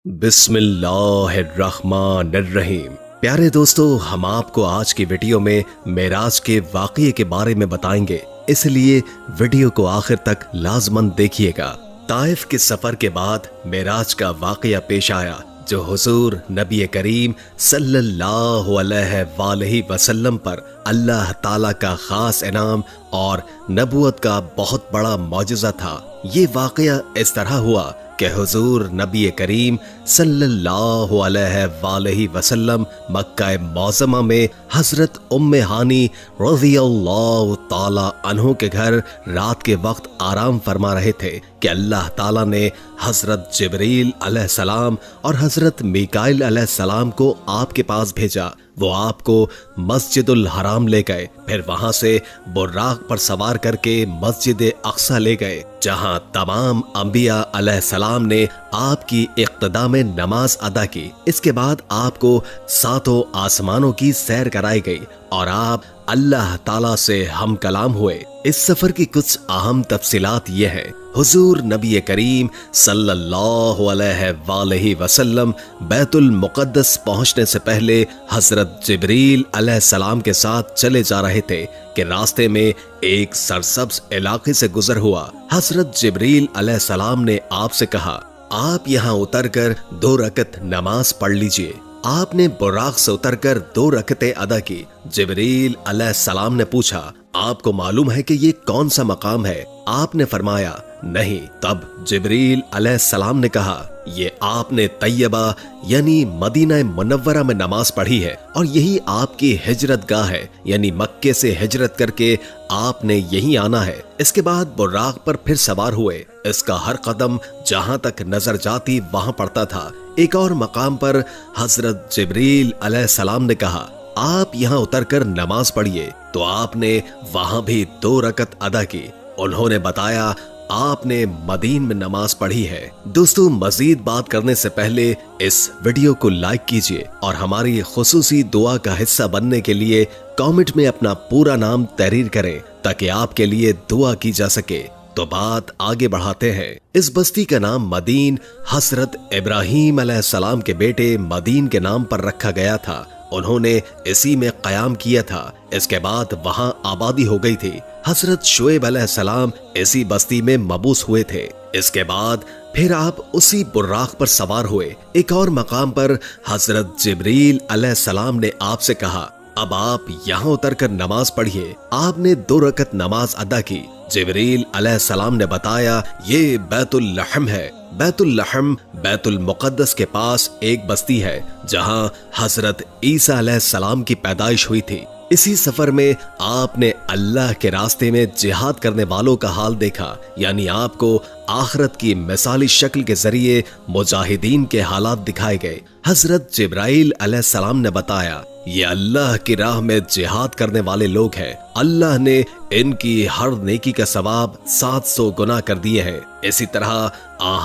बिस्मिल्लाहिर्रहमानिर्रहीम। प्यारे दोस्तों, हम आपको आज की वीडियो में मेराज के वाक़ये के बारे में बताएंगे, इसलिए वीडियो को आखिर तक लाजमन देखिएगा। ताइफ के सफर के बाद मेराज का वाक़या पेश आया, जो हुजूर नबी करीम सल्लल्लाहु अलैहि वसल्लम पर अल्लाह ताला का खास इनाम और नबूवत का बहुत बड़ा मौजज़ा था। ये वाक़या इस तरह हुआ कि हुजूर नबी करीम सल्लल्लाहु अलैहि वसल्लम मक्का मौज़मा में हजरत उम्मे हानी रज़ियल्लाहु ताला अन्हु के घर रात के वक्त आराम फरमा रहे थे कि अल्लाह ताला ने हजरत जिब्रील अलैहिस्सलाम और हजरत मीकाईल अलैहिस्सलाम को आपके पास भेजा। वो आपको मस्जिदुल हराम ले गए, फिर वहां से बुर्राक पर सवार करके मस्जिद अक्सा ले गए, जहां तमाम अंबिया अलैहिस्सलाम ने आपकी इक्तदा में नमाज अदा की। इसके बाद आपको सातों आसमानों की सैर कराई गई और आप अल्लाह ताला से हम कलाम हुए। इस सफर की कुछ अहम तफसीलात ये हैं। हुजूर नबी करीम सल्लल्लाहु अलैहि वसल्लम बैतुल मुक़द्दस पहुंचने से पहले हजरत जिब्रील अलैहिस्सलाम के साथ चले जा रहे थे कि रास्ते में एक सरसब्ज इलाके से गुजर हुआ। हजरत जिब्रील अलैहिस्सलाम ने आपसे कहा, आप यहाँ उतरकर 2 रकत नमाज पढ़ लीजिए। आपने बुराक से उतरकर 2 रकतें अदा की। जिब्रील अलैहिस्सलाम ने पूछा, आपको मालूम है कि ये कौन सा मकाम है? आपने फरमाया, नहीं। तब जिब्रील अलैहिस्सलाम ने कहा, ये आपने तैयबा यानी मदीना मुनव्वरा में नमाज पढ़ी है और यही आपकी हिजरत गाह है, यानी मक्के से हिजरत करके आपने यहीं आना है। इसके बाद बुर्राक पर फिर सवार हुए। इसका हर कदम जहां तक नजर जाती वहां पड़ता था। एक और मकाम पर हजरत जिब्रील अलैहिस्सलाम ने कहा, आप यहाँ उतरकर नमाज पढ़िए। तो आपने वहां भी 2 रकत अदा की। उन्होंने बताया, आपने मदीन में नमाज पढ़ी है। दोस्तों, मजीद बात करने से पहले इस वीडियो को लाइक कीजिए और हमारी खुसूसी दुआ का हिस्सा बनने के लिए कमेंट में अपना पूरा नाम तहरीर करें, ताकि आपके लिए दुआ की जा सके। तो बात आगे बढ़ाते हैं। इस बस्ती का नाम मदीन हजरत इब्राहीम अलैहिस्सलाम के बेटे मदीन के नाम पर रखा गया था। उन्होंने इसी में कयाम किया था। इसके बाद वहां आबादी हो गई थी। हजरत शुएब अलैहिस्सलाम इसी बस्ती में मबूस हुए थे। इसके बाद फिर आप उसी बुर्राक पर सवार हुए। एक और मकाम पर हजरत जिब्रील अलैहिस्सलाम ने आपसे कहा, अब आप यहाँ उतरकर नमाज पढ़िए। आपने 2 रकत नमाज अदा की। जिब्रील अलैहिस्सलाम ने बताया, ये बैतुल लहम है। बैतुल लहम बैतुल मुक़द्दस के पास एक बस्ती है, जहां हजरत ईसा अलैहिस्सलाम की पैदाइश हुई थी। इसी सफर में आपने अल्लाह के रास्ते में जिहाद करने वालों का हाल देखा, यानी आपको आखिरत की मिसाली शक्ल के जरिए मुजाहिदीन के हालात दिखाए गए। हजरत जिब्राइल अलैहिस्सलाम ने बताया, ये अल्लाह की राह में जिहाद करने वाले लोग हैं। अल्लाह ने इनकी हर नेकी का सवाब 700 गुना कर दिए हैं। इसी तरह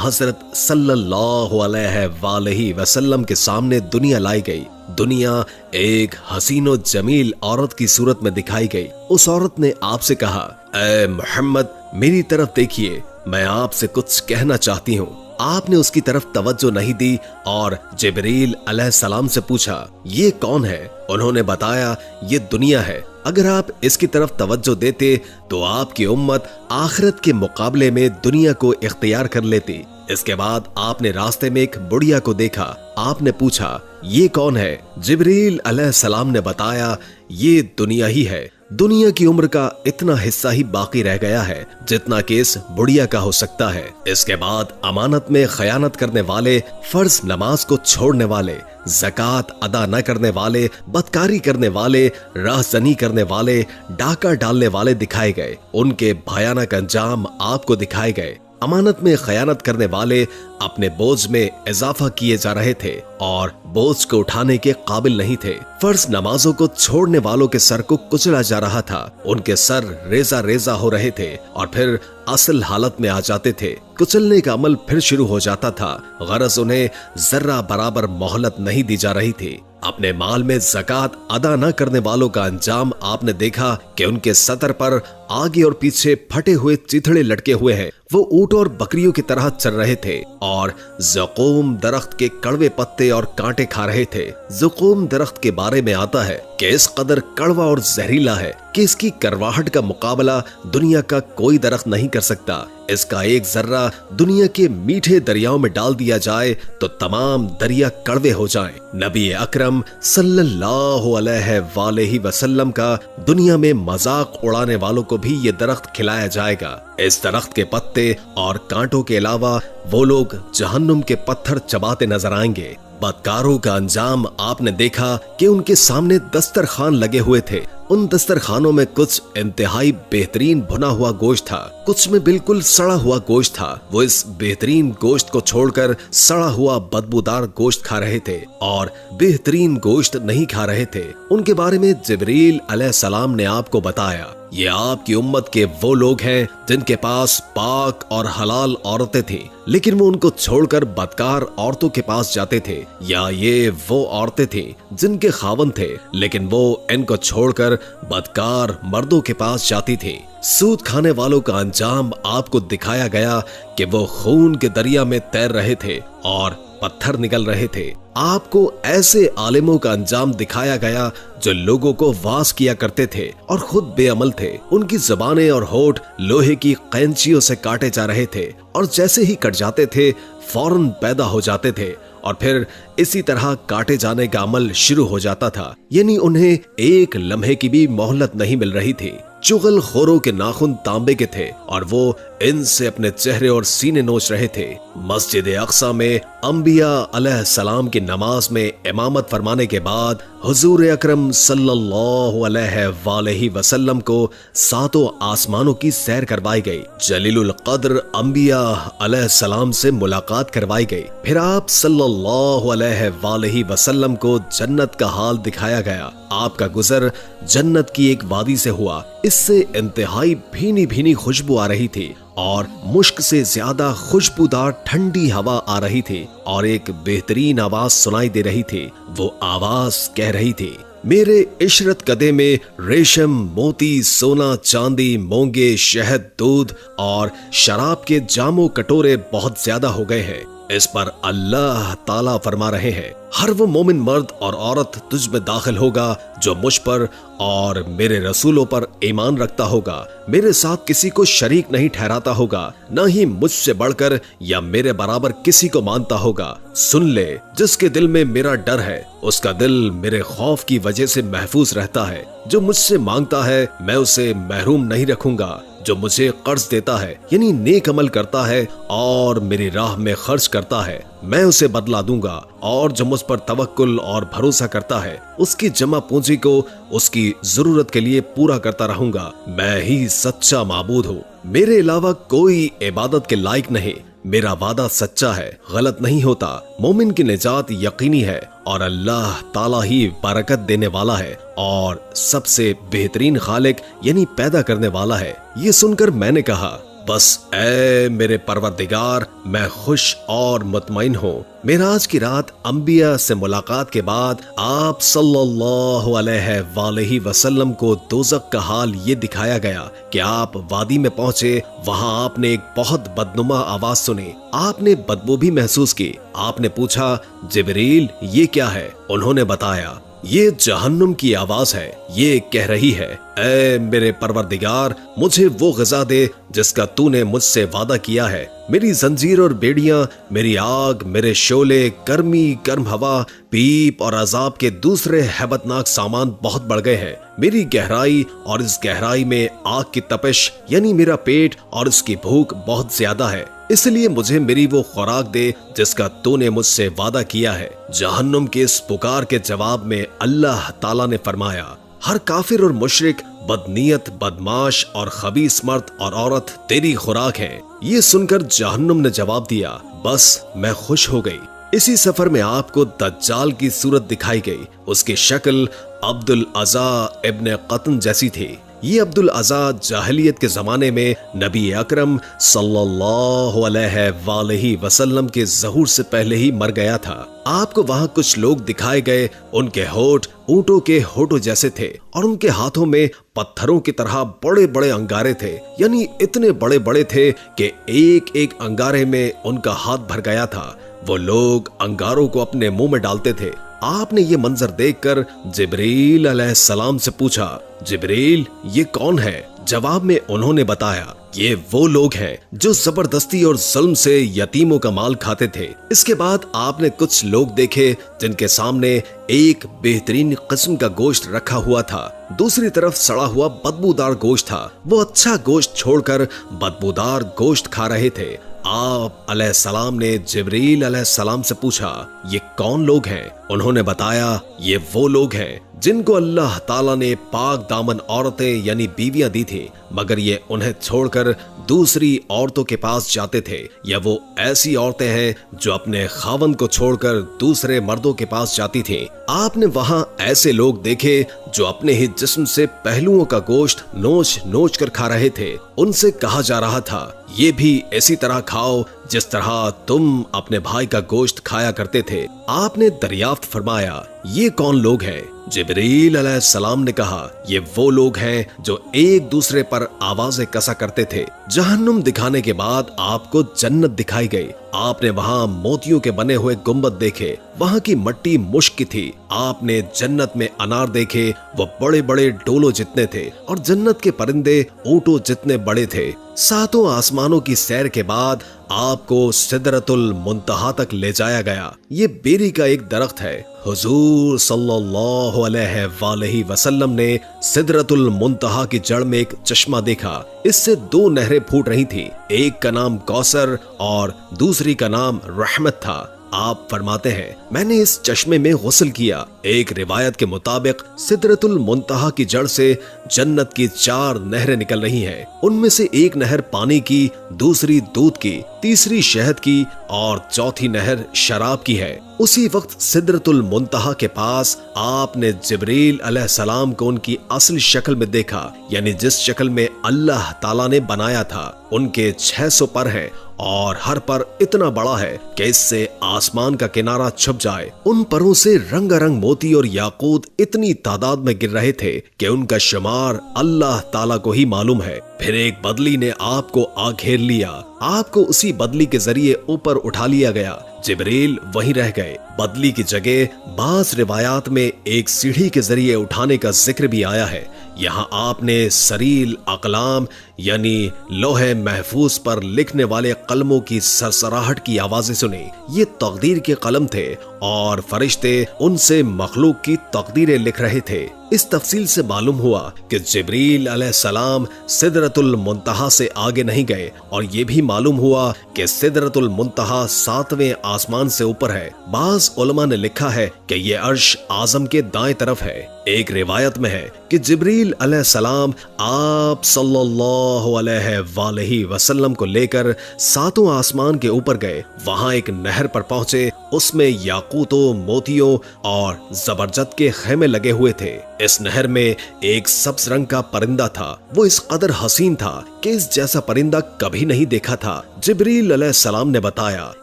हजरत सल्लल्लाहु अलैहि वसल्लम के सामने दुनिया लाई गई। दुनिया एक हसीनो जमील औरत की सूरत में दिखाई गई। उस औरत ने आपसे कहा, ऐ मोहम्मद, मेरी तरफ देखिए, मैं आपसे कुछ कहना चाहती हूँ। आपने उसकी तरफ तवज्जो नहीं दी और जिब्रील अलैहिस्सलाम से पूछा, ये कौन है? उन्होंने बताया, ये दुनिया है। अगर आप इसकी तरफ तवज्जो देते तो आपकी उम्मत आखिरत के मुकाबले में दुनिया को इख्तियार कर लेती। इसके बाद आपने रास्ते में एक बुढ़िया को देखा। आपने पूछा, ये कौन है? जिब्रील अलैहिस्सलाम ने बताया, ये दुनिया ही है। दुनिया की उम्र का इतना हिस्सा ही बाकी रह गया है जितना कि इस बुढ़िया का हो सकता है। इसके बाद अमानत में खयानत करने वाले, फर्ज नमाज को छोड़ने वाले, ज़कात अदा न करने वाले, बदकारी करने वाले, राहज़नी करने वाले, डाका डालने वाले दिखाए गए। उनके भयानक अंजाम आपको दिखाए गए। अमानत में खयानत करने वाले अपने बोझ में इजाफा किए जा रहे थे और बोझ को उठाने के काबिल नहीं थे। फर्ज नमाजों को छोड़ने वालों के सर को कुचला जा रहा था। उनके सर रेजा रेजा हो रहे थे और फिर असल हालत में आ जाते थे। कुचलने का अमल फिर शुरू हो जाता था। गरज उन्हें जर्रा बराबर मोहलत नहीं दी जा रही थी। अपने माल में ज़कात अदा न करने वालों का अंजाम आपने देखा कि उनके सतर पर आगे और पीछे फटे हुए चिथड़े लटके हुए हैं। वो ऊंट और बकरियों की तरह चल रहे थे और ज़क़ूम दरख्त के कड़वे पत्ते और कांटे खा रहे थे। ज़क़ूम दरख्त के बारे में आता है कि इस कदर कड़वा और जहरीला है कि इसकी करवाहट का मुकाबला दुनिया का कोई दरख्त नहीं कर सकता। इसका एक जर्रा दुनिया के मीठे दरियाओं में डाल दिया जाए तो तमाम दरिया कड़वे हो जाएं। नबी अकरम सल्लल्लाहु अलैहि वसल्लम का दुनिया में मजाक उड़ाने वालों को भी ये दरख्त खिलाया जाएगा। इस दरख्त के पत्ते और कांटों के अलावा वो लोग जहन्नुम के पत्थर चबाते नजर आएंगे। बदकारों का अंजाम आपने देखा कि उनके सामने दस्तरखान लगे हुए थे। उन दस्तरखानों में कुछ इंतहाई बेहतरीन भुना हुआ गोश्त था, कुछ में बिल्कुल सड़ा हुआ गोश्त था। वो इस बेहतरीन गोश्त को छोड़कर सड़ा हुआ बदबूदार गोश्त खा रहे थे और बेहतरीन गोश्त नहीं खा रहे थे। उनके बारे में जिब्रील अलैहिस्सलाम ने आपको बताया, ये आपकी उम्मत के वो लोग हैं जिनके पास पाक और हलाल औरतें थी, लेकिन वो उनको छोड़कर बदकार औरतों के पास जाते थे। या ये वो औरतें थी जिनके खावंद थे, लेकिन वो इनको छोड़कर बदकार मर्दों के पास जाती थी। सूद खाने वालों का अंजाम आपको दिखाया गया कि वो खून के दरिया में तैर रहे थे और पत्थर निकल रहे थे। आपको ऐसे आलिमों का अंजाम दिखाया गया जो लोगों को वास किया करते थे और खुद बेअमल थे। उनकी ज़बानें और होठ लोहे की कैंचियों से काटे जा रहे थे और जैसे ही कट जाते थे फौरन पैदा हो जाते थे और फिर इसी तरह काटे जाने का अमल शुरू हो जाता था। यानी उन्हें एक लम्हे की भी मोहलत नहीं मिल रही थी। चुगलखोरों के नाखून तांबे के थे और वो इनसे अपने चेहरे और सीने नोच रहे थे। मस्जिद अक्सा में अंबिया अलैहिस्सलाम की नमाज में इमामत फरमाने के बाद हुजूर अकरम सल्लल्लाहु अलैहि वसल्लम को सातों आसमानों की सैर करवाई गई। जलीलुल कद्र अंबिया अलैहिस्सलाम से मुलाकात करवाई गई। फिर आप सल्लल्लाहु अलैहि वसल्लम को जन्नत का हाल दिखाया गया। आपका गुजर जन्नत की एक वादी से हुआ। इससे इंतहाई भीनी भीनी खुशबू आ रही थी और मुश्क से ज्यादा खुशबूदार ठंडी हवा आ रही थी और एक बेहतरीन आवाज सुनाई दे रही थी। वो आवाज कह रही थी, मेरे इशरत कदे में रेशम, मोती, सोना, चांदी, मोंगे, शहद, दूध और शराब के जामो कटोरे बहुत ज्यादा हो गए हैं। इस पर अल्लाह ताला फरमा रहे हैं, हर वो मोमिन मर्द और औरत तुझ में दाखिल होगा जो मुझ पर और मेरे रसूलों पर ईमान रखता होगा, मेरे साथ किसी को शरीक नहीं ठहराता होगा, न ही मुझसे बढ़कर या मेरे बराबर किसी को मानता होगा। सुन ले, जिसके दिल में मेरा डर है उसका दिल मेरे खौफ की वजह से महफूज रहता है। जो मुझसे मांगता है मैं उसे महरूम नहीं रखूंगा। जो मुझे कर्ज देता है यानी नेक अमल करता है और मेरी राह में खर्च करता है, मैं उसे बदला दूंगा। और जो मुझ पर तवक्कुल और भरोसा करता है उसकी जमा पूंजी को उसकी जरूरत के लिए पूरा करता रहूंगा। मैं ही सच्चा माबूद हूँ, मेरे अलावा कोई इबादत के लायक नहीं। मेरा वादा सच्चा है, गलत नहीं होता। मोमिन की निजात यकीनी है और अल्लाह ताला ही बरकत देने वाला है और सबसे बेहतरीन खालिक यानी पैदा करने वाला है। ये सुनकर मैंने कहा, बस ऐ मेरे परवरदिगार, मैं खुश और मुतमईन हूँ। मेराज की रात अंबिया से मुलाकात के बाद आप सल्लल्लाहु अलैहि वसल्लम को दोज़ख का हाल ये दिखाया गया कि आप वादी में पहुंचे। वहां आपने एक बहुत बदनुमा आवाज सुनी। आपने बदबू भी महसूस की। आपने पूछा, जिब्रील ये क्या है? उन्होंने बताया, ये जहन्नुम की आवाज है। ये कह रही है, ऐ मेरे परवरदिगार, मुझे वो ग़िज़ा दे जिसका तूने मुझसे वादा किया है। मेरी जंजीर और बेड़ियां, मेरी आग, मेरे शोले, गर्मी, गर्म हवा, पीप और अजाब के दूसरे हैबतनाक सामान बहुत बढ़ गए हैं। मेरी गहराई और इस गहराई में आग की तपिश यानी मेरा पेट और इसकी भूख बहुत ज्यादा है। इसलिए मुझे मेरी वो खुराक दे जिसका तूने मुझसे वादा किया है। जहन्नुम के इस पुकार के जवाब में अल्लाह ताला ने फरमाया, हर काफिर और मुशरिक, बदनीयत, बदमाश और खबीस मर्द और औरत तेरी खुराक है। ये सुनकर जहन्नुम ने जवाब दिया, बस मैं खुश हो गई। इसी सफर में आपको दज्जाल की सूरत दिखाई गई। उसकी शक्ल अब्दुल अज़ा इब्न क़तन जैसी थी। ये अब्दुल अज़ा जाहिलियत के जमाने में नबी अकरम सल्लल्लाहु अलैहि वसल्लम के ज़हूर से पहले ही मर गया था। आपको वहाँ कुछ लोग दिखाए गए, उनके होठ ऊंटों के होठों जैसे थे और उनके हाथों में पत्थरों की तरह बड़े बड़े अंगारे थे, यानी इतने बड़े बड़े थे कि एक एक अंगारे में उनका हाथ भर गया था। वो लोग अंगारों को अपने मुंह में डालते थे। आपने ये मंजर देखकर जिब्रील अलैहिस्सलाम से पूछा, जिब्रील ये कौन है? जवाब में उन्होंने बताया, ये वो लोग हैं जो जबरदस्ती और जुल्म से यतीमों का माल खाते थे। इसके बाद आपने कुछ लोग देखे जिनके सामने एक बेहतरीन किस्म का गोश्त रखा हुआ था, दूसरी तरफ सड़ा हुआ बदबूदार गोश्त था। वो अच्छा गोश्त छोड़कर बदबूदार गोश्त खा रहे थे। आप अलैहिस्सलाम ने जिब्रील अलैहिस्सलाम से पूछा, ये कौन लोग हैं? उन्होंने बताया, ये वो लोग हैं जिनको अल्लाह ताला ने पाक दामन औरतें यानी बीवियां दी थी, मगर ये उन्हें छोड़कर दूसरी औरतों के पास जाते थे, या वो ऐसी औरतें हैं जो अपने खावंद को छोड़कर दूसरे मर्दों के पास जाती थी। आपने वहां ऐसे लोग देखे जो अपने ही जिस्म से पहलुओं का गोश्त नोच नोच कर खा रहे थे। उनसे कहा जा रहा था, ये भी इसी तरह खाओ जिस तरह तुम अपने भाई का गोश्त खाया करते थे। आपने दरियाफ्त फरमाया, ये कौन लोग हैं? जिब्रील अलैहिस्सलाम ने कहा, ये वो लोग हैं जो एक दूसरे पर आवाजें कसा करते थे। जहन्नुम दिखाने के बाद आपको जन्नत दिखाई गई। आपने वहाँ मोतियों के बने हुए गुंबद देखे, वहाँ की मिट्टी मुश्क की थी। आपने जन्नत में अनार देखे, वो बड़े बड़े डोलों जितने थे और जन्नत के परिंदे ऊंटों जितने बड़े थे। सातों आसमानों की सैर के बाद आपको सिदरतुल मुंतहा तक ले जाया गया। ये बेरी का एक दरख्त है। हुजूर सल्लल्लाहु अलैहि वसल्लम ने सिदरतुल मुंतहा की जड़ में एक चश्मा देखा। इससे दो नहरें फूट रही थी, एक का नाम कौसर और दूसरी का नाम रहमत था। आप फरमाते हैं, मैंने इस चश्मे में गुस्ल किया। एक रिवायत के मुताबिक सिदरतुल मुंतहा की जड़ से जन्नत की 4 नहरें निकल रही हैं। उनमें से एक नहर पानी की, दूसरी दूध की, तीसरी शहद की और चौथी नहर शराब की है। उसी वक्त सिदरतुल मुंतहा के पास आपने जिब्रील अलैहिस्सलाम को उनकी असली शक्ल में देखा, यानी जिस शक्ल में अल्लाह ताला ने बनाया था। उनके 600 पर हैं और हर पर इतना बड़ा है कि इससे आसमान का किनारा छुप जाए। उन परों से रंगारंग मोती और याकूत इतनी तादाद में गिर रहे थे कि उनका शुमार अल्लाह ताला को ही मालूम है। फिर एक बदली ने आपको आ घेर लिया। आपको उसी बदली के जरिए ऊपर उठा लिया गया। जिब्रील वहीं रह गए। बदली की जगह बाज़ रिवायात में एक सीढ़ी के जरिए उठाने का जिक्र भी आया है। यहाँ आपने सरील अकलाम यानी लोहे महफूज पर लिखने वाले कलमों की सरसराहट की आवाजें सुनी। ये तकदीर के कलम थे और फरिश्ते उनसे मखलूक की तकदीरें लिख रहे थे। इस तफसील से मालूम हुआ कि जिब्रील अलैहिस्सलाम सिदरतुल मुंतहा से आगे नहीं गए, और ये भी मालूम हुआ कि सिदरतुल मुंतहा 7वें आसमान से ऊपर है। बाज़ उलमा ने लिखा है कि ये अर्श आजम के दाएं तरफ है। एक रिवायत में है कि जिब्रील अलैहिस्सलाम आप सल्लल्लाहु अलैहि वसल्लम को लेकर 7वें आसमान के ऊपर गए। वहां एक नहर पर पहुंचे, उसमें याकूतों, मोतियों और जबरजद के खेमे लगे हुए थे। इस नहर में एक सब्ज रंग का परिंदा था। वो इस कदर हसीन था कि इस जैसा परिंदा कभी नहीं देखा था। जिब्रील अलैहिस्सलाम ने बताया,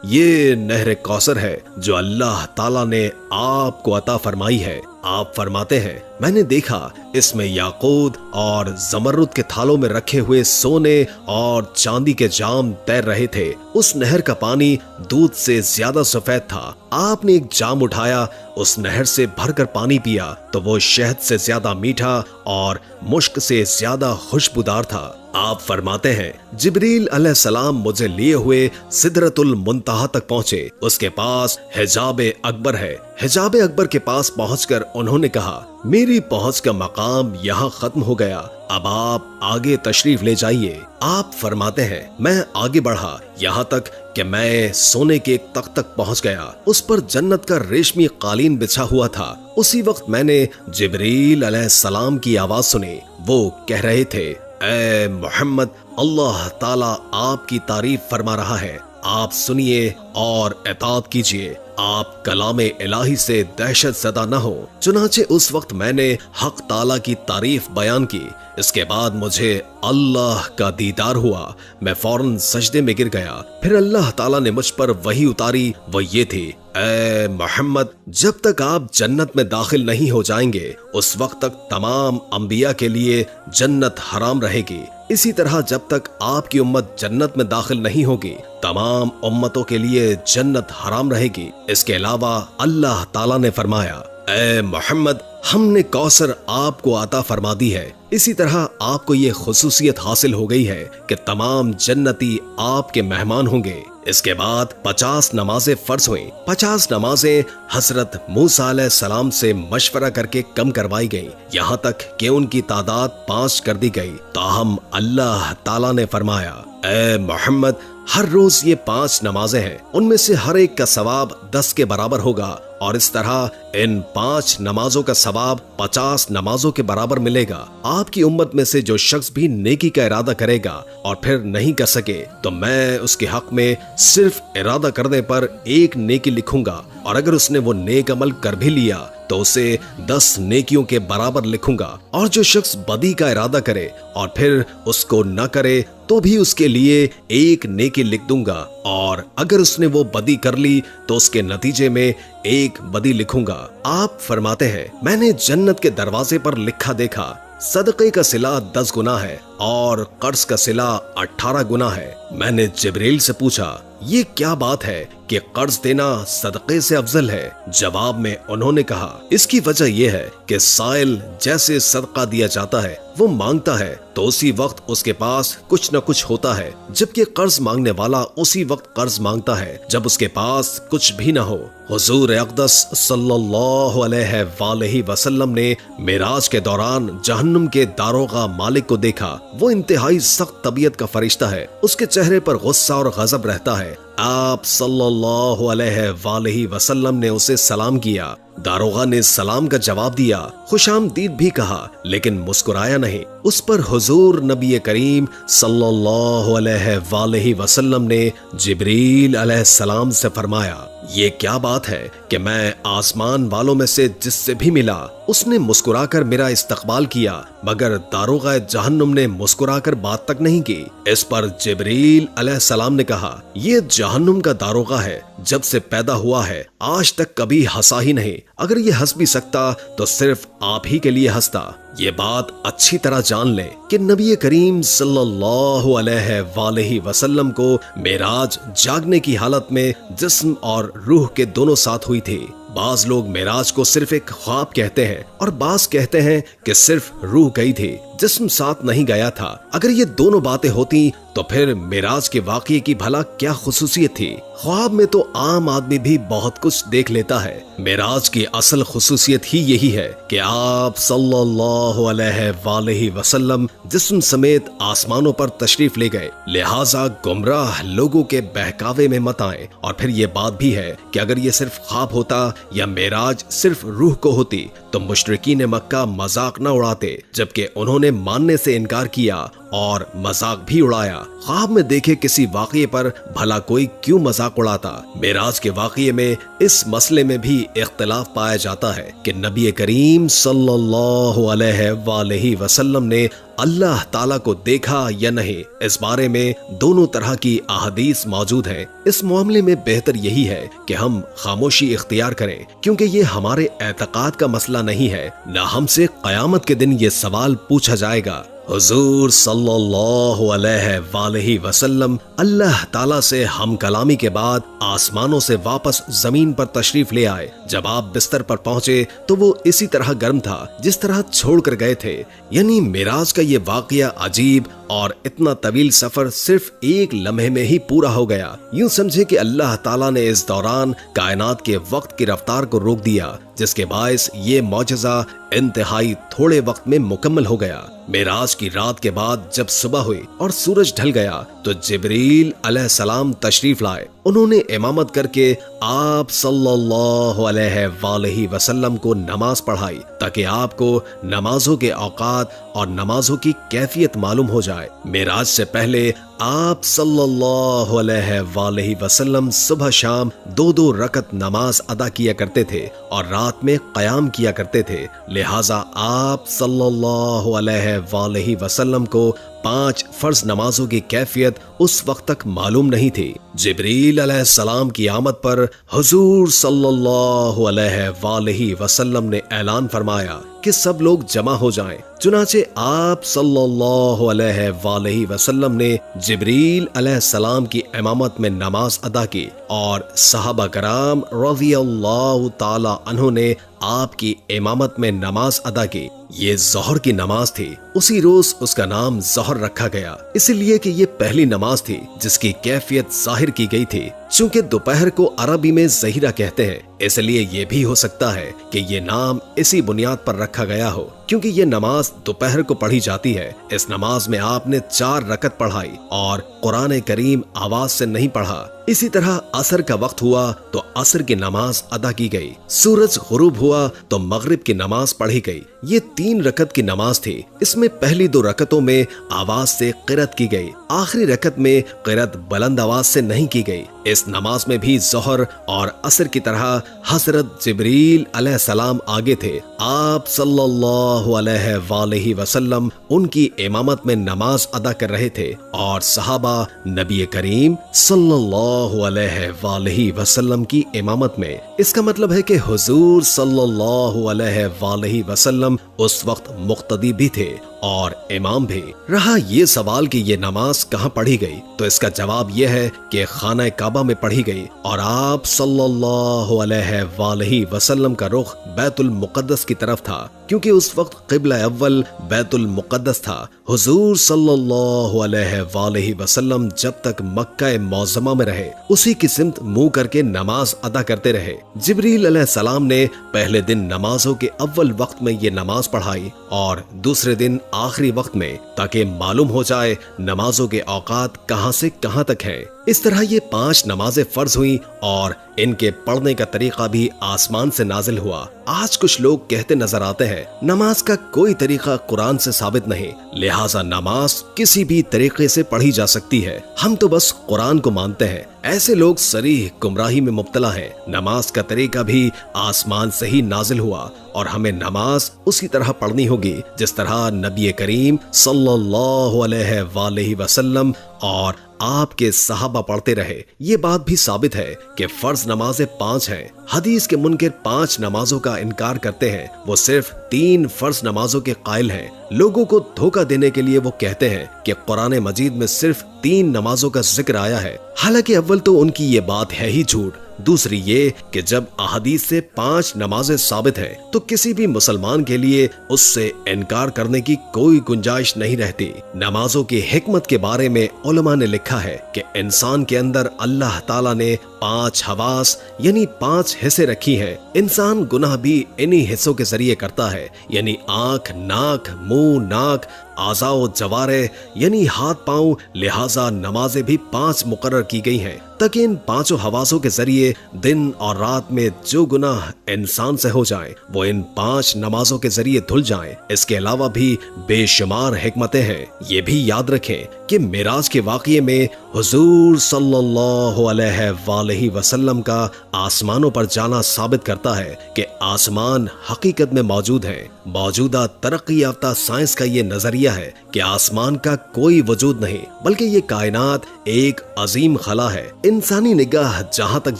ये नहर कौसर है जो अल्लाह ताला ने आपको अता फरमाई है। आप फरमाते हैं, मैंने देखा इसमें याकूत और जमरुद के थालों में रखे हुए सोने और चांदी के जाम तैर रहे थे। उस नहर का पानी दूध से ज्यादा सफेद था। आपने एक जाम उठाया, उस नहर से भरकर पानी पिया तो वो शहद से ज्यादा मीठा और मुश्क से ज्यादा खुशबूदार था। आप फरमाते हैं, जिब्रील अलैहिस्सलाम मुझे लिए हुए सिदरतुल मुंतहा तक पहुंचे। उसके पास हिजाब अकबर है। हिजाब अकबर के पास पहुंचकर उन्होंने कहा, मेरी पहुंच का मकाम यहाँ खत्म हो गया, अब आप आगे तशरीफ ले जाइए। आप फरमाते हैं, मैं आगे बढ़ा यहाँ तक कि मैं सोने के एक तख्त तक पहुंच गया। उस पर जन्नत का रेशमी कालीन बिछा हुआ था। उसी वक्त मैंने जिब्रील अलैहिस्सलाम की आवाज सुनी। वो कह रहे थे, ऐ मोहम्मद, अल्लाह ताला आपकी तारीफ फरमा रहा है, आप सुनिए और इताअत कीजिए। आप कलाम इलाही से दहशत ज़दा न हो। चुनाचे उस वक्त मैंने हक ताला की तारीफ बयान की। इसके बाद मुझे अल्लाह का दीदार हुआ। मैं फौरन सजदे में गिर गया। फिर अल्लाह ताला ने मुझ पर वही उतारी। वो ये थी, ऐ मोहम्मद, जब तक आप जन्नत में दाखिल नहीं हो जाएंगे उस वक्त तक तमाम अंबिया के लिए जन्नत हराम रहेगी। इसी तरह जब तक आपकी उम्मत जन्नत में दाखिल नहीं होगी तमाम उम्मतों के लिए जन्नत हराम रहेगी। इसके अलावा अल्लाह ताला ने फरमाया, ऐ मोहम्मद, हमने कौसर आपको अता फरमा दी है। इसी तरह आपको ये खुसूसियत हासिल हो गई है कि तमाम जन्नती आपके मेहमान होंगे। इसके बाद 50 नमाजें फर्ज हुई। 50 नमाजें हजरत मूसा अलैहिस्सलाम से मशवरा करके कम करवाई गई, यहाँ तक कि उनकी तादाद 5 कर दी गई। ताहम अल्लाह ताला ने फरमाया, ऐ मोहम्मद, हर रोज ये 5 नमाजें हैं, उनमें से हर एक का सवाब 10 के बराबर होगा और इस तरह इन 5 नमाजों का सवाब 50 नमाजों के बराबर मिलेगा। आपकी उम्मत में से जो शख्स भी नेकी का इरादा करेगा और फिर नहीं कर सके तो मैं उसके हक में सिर्फ इरादा करने पर 1 नेकी लिखूंगा और अगर उसने वो नेक अमल कर भी लिया तो उसे 10 नेकियों के बराबर लिखूंगा। और जो शख्स बदी का इरादा करे और फिर उसको न करे तो भी उसके लिए 1 नेकी लिख दूंगा और अगर उसने वो बदी कर ली तो उसके नतीजे में 1 बदी लिखूंगा। आप फरमाते हैं, मैंने जन्नत के दरवाजे पर लिखा देखा, सदक़े का सिला 10 गुना है और कर्ज का सिला 18 गुना है। मैंने जिब्रील से पूछा, ये क्या बात है कि कर्ज देना सदक़े से अफजल है? जवाब में उन्होंने कहा, इसकी वजह यह है कि साइल जैसे सदका दिया जाता है वो मांगता है तो उसी वक्त उसके पास कुछ न कुछ होता है, जबकि कर्ज मांगने वाला उसी वक्त कर्ज मांगता है जब उसके पास कुछ भी न हो। हुजूर अक़दस सल्लल्लाहु अलैहि वसल्लम ने मेराज के दौरान जहन्नुम के दारोगा मालिक को देखा। वो इंतहाई सख्त तबीयत का फरिश्ता है, उसके चेहरे पर गुस्सा और गजब रहता है। आप सल्लल्लाहु अलैहि वसल्लम ने उसे सलाम किया। दारोगा ने सलाम का जवाब दिया, खुशामदीद भी कहा, लेकिन मुस्कुराया नहीं। उस पर हुजूर नबी करीम सल्लल्लाहु अलैहि वसल्लम ने जिब्रील अलैहिस्सलाम से फरमाया, ये क्या बात है कि मैं आसमान वालों में से जिससे भी मिला उसने मुस्कुराकर मेरा इस्तकबाल किया, मगर दारोगा जहन्नुम ने मुस्कुराकर बात तक नहीं की। इस पर जिब्रील अलैहिस्सलाम ने कहा, ये जहन्नुम का दारोगा है, जब से पैदा हुआ है आज तक कभी हंसा ही नहीं। अगर ये हंस भी सकता तो सिर्फ आप ही के लिए हंसता। ये बात अच्छी तरह जान ले कि नबी करीम सल्लल्लाहु अलैहि वसल्लम को मेराज जागने की हालत में जिस्म और रूह के दोनों साथ हुई थी। बाज लोग मेराज को सिर्फ एक ख्वाब कहते हैं और बाज कहते हैं कि सिर्फ रूह गई थी, जिस्म साथ नहीं गया था। अगर ये दोनों बातें होती तो फिर मेराज के वाक़ये की भला क्या खुसूसियत थी? ख्वाब में तो आम आदमी भी बहुत कुछ देख लेता है। मेराज की असल खुसूसियत ही यही है कि आप सल्लल्लाहु अलैहि वसल्लम जिस्म समेत आसमानों पर तशरीफ ले गए, लिहाजा गुमराह लोगों के बहकावे में मत आए। और फिर ये बात भी है कि अगर ये सिर्फ ख्वाब होता या मेराज सिर्फ रूह को होती तो मुशरिकीन मक्का मजाक न उड़ाते, जबकि उन्होंने मानने से इनकार किया और मजाक भी उड़ाया। ख्वाब में देखे किसी वाक़ये पर भला कोई क्यों मजाक उड़ाता? मेराज के वाक़ये में इस मसले में भी इख्तिलाफ पाया जाता है कि नबी करीम सल्लल्लाहु अलैहि वसल्लम ने अल्लाह ताला को देखा या नहीं। इस बारे में दोनों तरह की अहादीस मौजूद हैं। इस मामले में बेहतर यही है कि हम खामोशी इख्तियार करें, क्योंकि ये हमारे एतकाद का मसला नहीं है, न हमसे क़यामत के दिन ये सवाल पूछा जाएगा। हुजूर सल्लल्लाहु अलैहि वसल्लम अल्लाह ताला से हम कलामी के बाद आसमानों से वापस जमीन पर तशरीफ ले आए। जब आप बिस्तर पर पहुंचे तो वो इसी तरह गर्म था जिस तरह छोड़कर गए थे। यानी मेराज का ये वाक़या अजीब और इतना तवील सफर सिर्फ एक लम्हे में ही पूरा हो गया। यूं समझे कि अल्लाह ताला ने इस दौरान कायनात के वक्त की रफ्तार को रोक दिया, जिसके बायस ये मौजज़ा इंतहाई थोड़े वक्त में मुकम्मल हो गया। मेराज की रात के बाद जब सुबह हुई और सूरज ढल गया तो जिब्रील अलैहिस्सलाम तशरीफ लाए। उन्होंने इमामत करके आप सल्लल्लाहु अलैहि वसल्लम को नमाज पढ़ाई ताकि आपको नमाजों के औकात और नमाजों की कैफियत मालूम हो जाए। मेराज से पहले आप सल्लल्लाहु अलैहि वसल्लम सुबह शाम 2-2 रकत नमाज अदा किया करते थे और रात में क़याम किया करते थे। लिहाजा आप सल्लल्लाहु अलैहि वसल्लम को 5 फर्ज नमाजों की कैफियत उस वक्त तक मालूम नहीं थी। जिब्रील अलैहिस्सलाम की आमद पर हुजूर सल्लल्लाहु अलैहि वसल्लम ने ऐलान फरमाया कि सब लोग जमा हो जाएं। चुनाचे आप सल्लल्लाहु अलैहि वसल्लम ने जिब्रील अलैहिस्सलाम की इमामत में नमाज अदा की और सहाबा कराम रज़ियल्लाहु ताला अन्हु ने आपकी इमामत में नमाज अदा की। ये ज़ोहर की नमाज थी। उसी रोज उसका नाम ज़ोहर रखा गया, इसलिए कि ये पहली नमाज थी जिसकी कैफियत जाहिर की गई थी। चूंकि दोपहर को अरबी में ज़हीरा कहते हैं, इसलिए ये भी हो सकता है कि ये नाम इसी बुनियाद पर रखा गया हो, क्योंकि ये नमाज दोपहर को पढ़ी जाती है। इस नमाज में आपने 4 रकत पढ़ाई और कुरान करीम आवाज से नहीं पढ़ा। इसी तरह असर का वक्त हुआ तो असर की नमाज अदा की गई। सूरज गुरूब हुआ तो मगरिब की नमाज पढ़ी गई। ये 3 रकत की नमाज थी। इसमें पहली 2 रकतों में आवाज से क़िरात की गई, आखिरी रकत में क़िरात बुलंद आवाज से नहीं की गई। इस नमाज में भी ज़ोहर और असर की तरह हजरत जिब्रील अलैहिस्सलाम आगे थे। आप सल्लल्लाहु अलैहि वसल्लम उनकी इमामत में नमाज अदा कर रहे थे और सहाबा नबी करीम सल्लल्लाहु अलैहि वसल्लम की इमामत में। इसका मतलब है कि हुजूर सल्लल्लाहु अलैहि वसल्लम उस वक्त मुक्तदी भी थे और इमाम भी। रहा ये सवाल कि ये नमाज कहाँ पढ़ी गई, तो इसका जवाब यह है कि खाना काबा में पढ़ी गई और आप सल्लल्लाहु अलैहि वसल्लम का रुख बैतुल मुक़द्दस की तरफ था, क्योंकि उस वक्त क़िबला अव्वल बैतुल मुक़द्दस था। हुजूर सल्लल्लाहु अलैहि वसल्लम जब तक मक्का मौज़मा में रहे उसी की सिमत मुंह करके नमाज अदा करते रहे। जिब्रील अलैहिस्सलाम ने पहले दिन नमाजों के अव्वल वक्त में ये नमाज पढ़ाई और दूसरे दिन आखिरी वक्त में, ताकि मालूम हो जाए नमाजों के औकात कहां से कहां तक हैं। इस तरह ये 5 नमाजें फर्ज हुई और इनके पढ़ने का तरीका भी आसमान से नाजिल हुआ। आज कुछ लोग कहते नजर आते हैं नमाज का कोई तरीका कुरान से साबित नहीं, लिहाजा नमाज किसी भी तरीके से पढ़ी जा सकती है, हम तो बस कुरान को मानते हैं। ऐसे लोग सरीह गुमराही में मुब्तला हैं। नमाज का तरीका भी आसमान से ही नाजिल हुआ और हमें नमाज उसी तरह पढ़नी होगी जिस तरह नबी करीम सल्लल्लाहु अलैहि वसल्लम और आपके सहाबा पढ़ते रहे। ये बात भी साबित है कि फर्ज नमाजें 5 हैं। हदीस के मुनकिर 5 नमाजों का इनकार करते हैं, वो सिर्फ 3 फर्ज नमाजों के कायल हैं। लोगों को धोखा देने के लिए वो कहते हैं कि कुरान मजीद में सिर्फ 3 नमाजों का जिक्र आया है, हालांकि अव्वल तो उनकी ये बात है ही झूठ। दूसरी ये कि जब अहादीस से 5 नमाजें साबित हैं, तो किसी भी मुसलमान के लिए उससे इनकार करने की कोई गुंजाइश नहीं रहती। नमाजों की हिकमत के बारे में उलमा ने लिखा है कि इंसान के अंदर अल्लाह ताला ने 5 हवास यानी 5 हिस्से रखी हैं। इंसान गुनाह भी इन्हीं हिस्सों के जरिए करता है, यानी आंख, नाक, मुंह, नाक, आज़ाओ जवारे यानी हाथ पांव। लिहाजा नमाजें भी 5 मुकर्रर की गई हैं ताकि इन 5 हवासों के जरिए दिन और रात में जो गुनाह इंसान से हो जाए वो इन 5 नमाजों के जरिए धुल जाएं। इसके अलावा भी बेशुमार हिकमतें हैं। ये भी याद रखें कि मिराज के वाक़ये में हुजूर सल्लल्लाहु अलैहि वसल्लम का आसमानों पर जाना साबित करता है कि आसमान हकीकत में मौजूद है। मौजूदा तरक्की याफ्ता साइंस का ये नजरिया है कि आसमान का कोई वजूद नहीं, बल्कि ये कायनात एक अजीम खला है। इंसानी निगाह जहां तक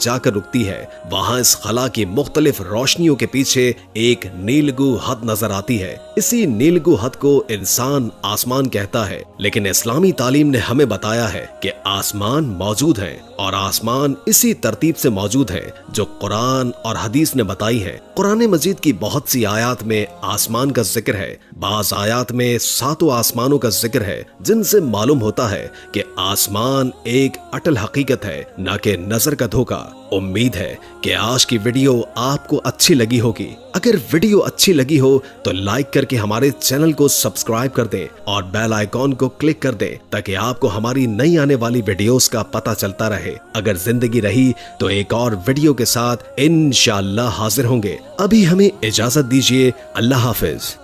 जाकर रुकती है वहां इस खला की मुख्तलिफ रोशनियों के पीछे एक नीलगू हद नजर आती है। इसी नीलगू हद को इंसान आसमान कहता है, लेकिन इस्लामी तालीम ने हमें बताया है कि आसमान मौजूद है और आसमान इसी तरतीब से मौजूद है जो कुरान और हदीस ने बताई है। कुरान मजीद की बहुत सी आयात में आसमान का जिक्र है, बाज आयात में 7 आसमानों का जिक्र है, जिनसे मालूम होता है कि आसमान एक अटल हकीकत है, न कि नजर का धोखा। उम्मीद है कि आज की वीडियो आपको अच्छी लगी होगी। अगर वीडियो अच्छी लगी हो तो लाइक करके हमारे चैनल को सब्सक्राइब कर दें और बेल आइकॉन को क्लिक कर दें ताकि आपको हमारी नई आने वाली वीडियोस का पता चलता रहे। अगर जिंदगी रही तो एक और वीडियो के साथ इंशाअल्लाह हाजिर होंगे। अभी हमें इजाजत दीजिए। अल्लाह हाफिज।